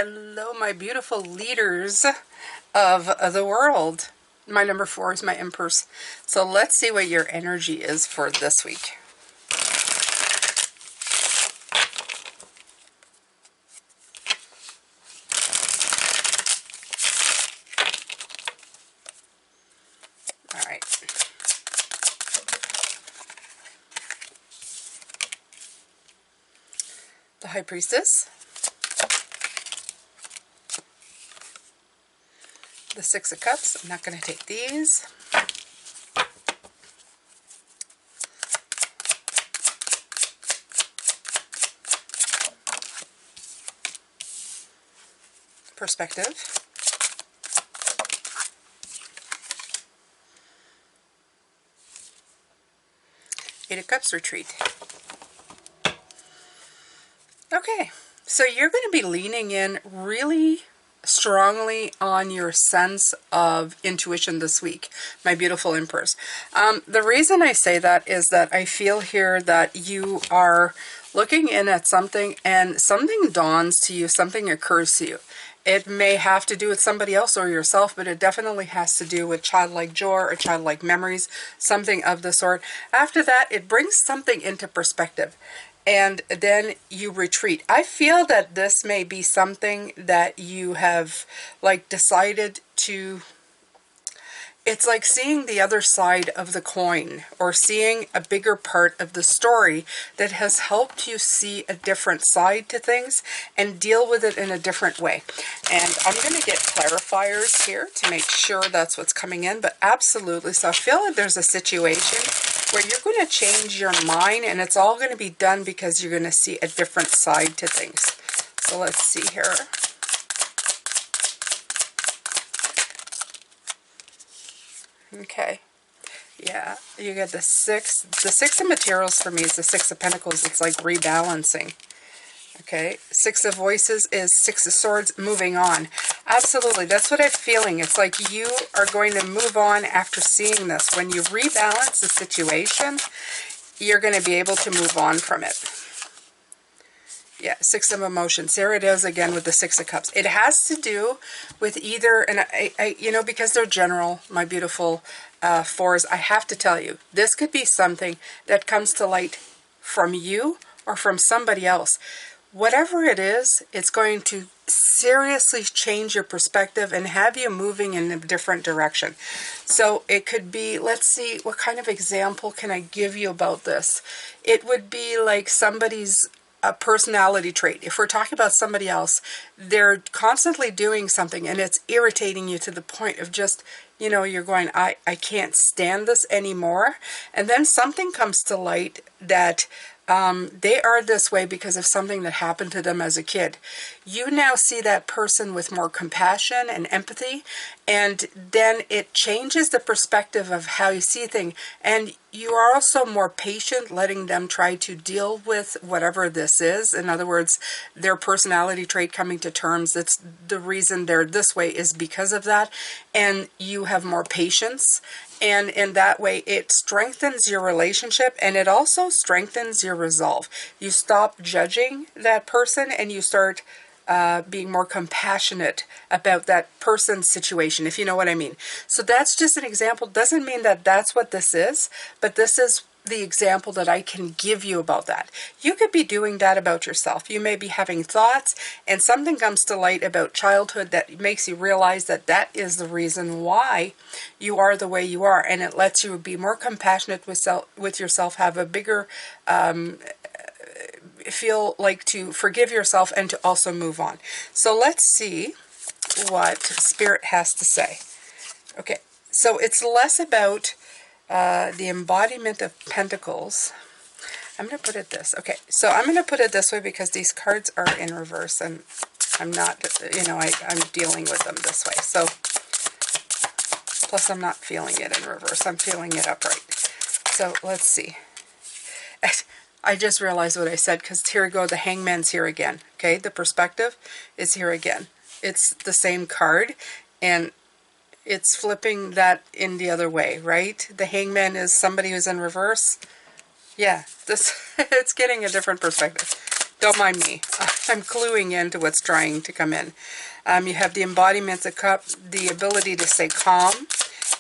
Hello, my beautiful leaders of the world. My number 4 is my Empress. So let's see what your energy is for this week. All right. The High Priestess. The Six of Cups. I'm not going to take these. Perspective. Eight of Cups, retreat. Okay, so you're going to be leaning in really strongly on your sense of intuition this week, my beautiful Empress. The reason I say that is that I feel here that you are looking in at something and something dawns to you, something occurs to you. It may have to do with somebody else or yourself, but it definitely has to do with childlike joy or childlike memories, something of the sort. After that, it brings something into perspective. And then you retreat. I feel that this may be something that you have like decided to, it's like seeing the other side of the coin or seeing a bigger part of the story that has helped you see a different side to things and deal with it in a different way. And I'm going to get clarifiers here to make sure that's what's coming in, but absolutely. So I feel like there's a situation where you're going to change your mind, and it's all going to be done because you're going to see a different side to things. So let's see here. Okay. Yeah, you get the six. The Six of Materials for me is the Six of Pentacles. It's like rebalancing. Okay, Six of Voices is Six of Swords, moving on. Absolutely, that's what I'm feeling. It's like you are going to move on after seeing this. When you rebalance the situation, you're going to be able to move on from it. Yeah, Six of Emotions. There it is again with the Six of Cups. It has to do with either, and I you know, because they're general, my beautiful fours, I have to tell you, this could be something that comes to light from you or from somebody else. Whatever it is, it's going to seriously change your perspective and have you moving in a different direction. So it could be, let's see, what kind of example can I give you about this? It would be like somebody's a personality trait. If we're talking about somebody else, they're constantly doing something and it's irritating you to the point of just, you know, you're going, I can't stand this anymore. And then something comes to light that they are this way because of something that happened to them as a kid. You now see that person with more compassion and empathy, and then it changes the perspective of how you see things. And you are also more patient, letting them try to deal with whatever this is. In other words, their personality trait coming to terms. That's the reason they're this way is because of that. And you have more patience. And in that way, it strengthens your relationship and it also strengthens your resolve. You stop judging that person and you start being more compassionate about that person's situation, if you know what I mean. So that's just an example. Doesn't mean that that's what this is, but this is the example that I can give you about that. You could be doing that about yourself. You may be having thoughts and something comes to light about childhood that makes you realize that that is the reason why you are the way you are, and it lets you be more compassionate with yourself, have a bigger feel like to forgive yourself and to also move on. So let's see what Spirit has to say. Okay, so it's less about the embodiment of Pentacles. I'm going to put it this. Okay, so I'm going to put it this way because these cards are in reverse and I'm not, you know, I'm dealing with them this way. So, plus I'm not feeling it in reverse. I'm feeling it upright. So let's see. I just realized what I said because here we go. The Hangman's here again. Okay, the perspective is here again. It's the same card and it's flipping that in the other way, right? The Hangman is somebody who's in reverse. Yeah, this it's getting a different perspective. Don't mind me. I'm cluing into what's trying to come in. You have the embodiment of cup, the ability to stay calm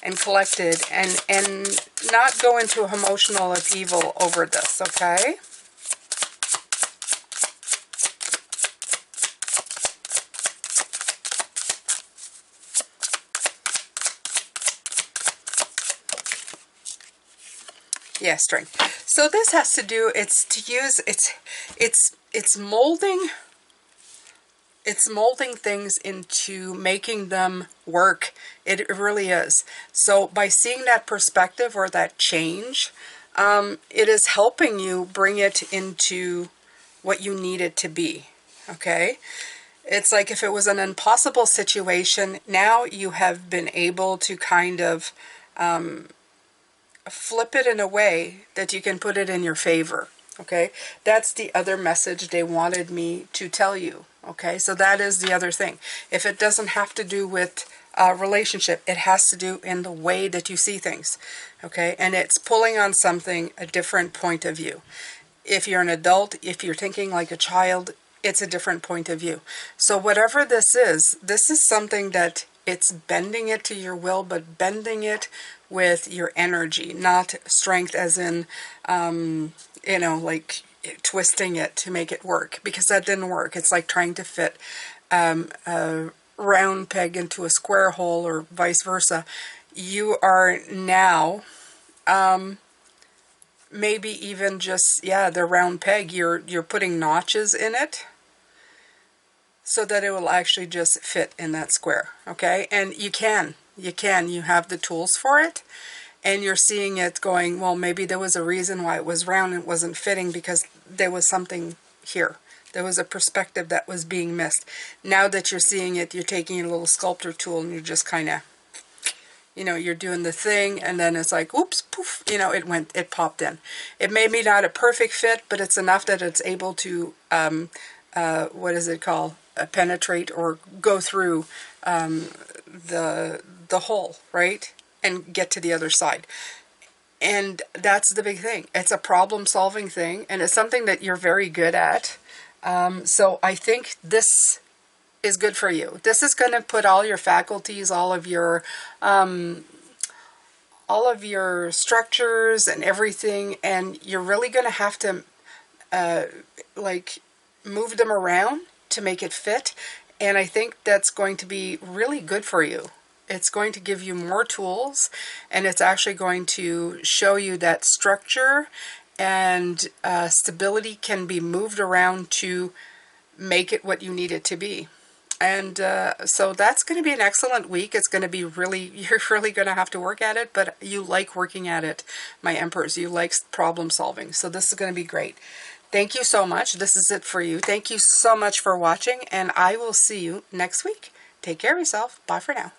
and collected and not go into emotional upheaval over this, okay? Yeah, strength. So this has to do, it's molding things into making them work. It really is. So by seeing that perspective or that change, it is helping you bring it into what you need it to be. Okay? It's like if it was an impossible situation, now you have been able to kind of flip it in a way that you can put it in your favor. Okay, that's the other message they wanted me to tell you. Okay, so that is the other thing. If it doesn't have to do with a relationship, it has to do in the way that you see things. Okay, and it's pulling on something, a different point of view. If you're an adult, if you're thinking like a child, it's a different point of view. So whatever this is something that it's bending it to your will, but bending it with your energy, not strength as in, you know, like twisting it to make it work, because that didn't work. It's like trying to fit a round peg into a square hole or vice versa. You are now, maybe even just, yeah, the round peg, you're putting notches in it so that it will actually just fit in that square, okay? And you have the tools for it, and you're seeing it going, well, maybe there was a reason why it was round and it wasn't fitting, because there was something here. There was a perspective that was being missed. Now that you're seeing it, you're taking a little sculptor tool and you're just kind of, you know, you're doing the thing, and then it's like, oops, poof, you know, it popped in. It may be not a perfect fit, but it's enough that it's able to, what is it called? Penetrate or go through the hole, right? And get to the other side. And that's the big thing. It's a problem-solving thing, and it's something that you're very good at. So I think this is good for you. This is going to put all your faculties, all of your structures and everything, and you're really going to have to like move them around to make it fit. And I think that's going to be really good for you. It's going to give you more tools, and it's actually going to show you that structure and stability can be moved around to make it what you need it to be. And so that's going to be an excellent week. It's going to be really, you're really going to have to work at it, but you like working at it, my emperors. You like problem solving. So this is going to be great. Thank you so much. This is it for you. Thank you so much for watching, and I will see you next week. Take care of yourself. Bye for now.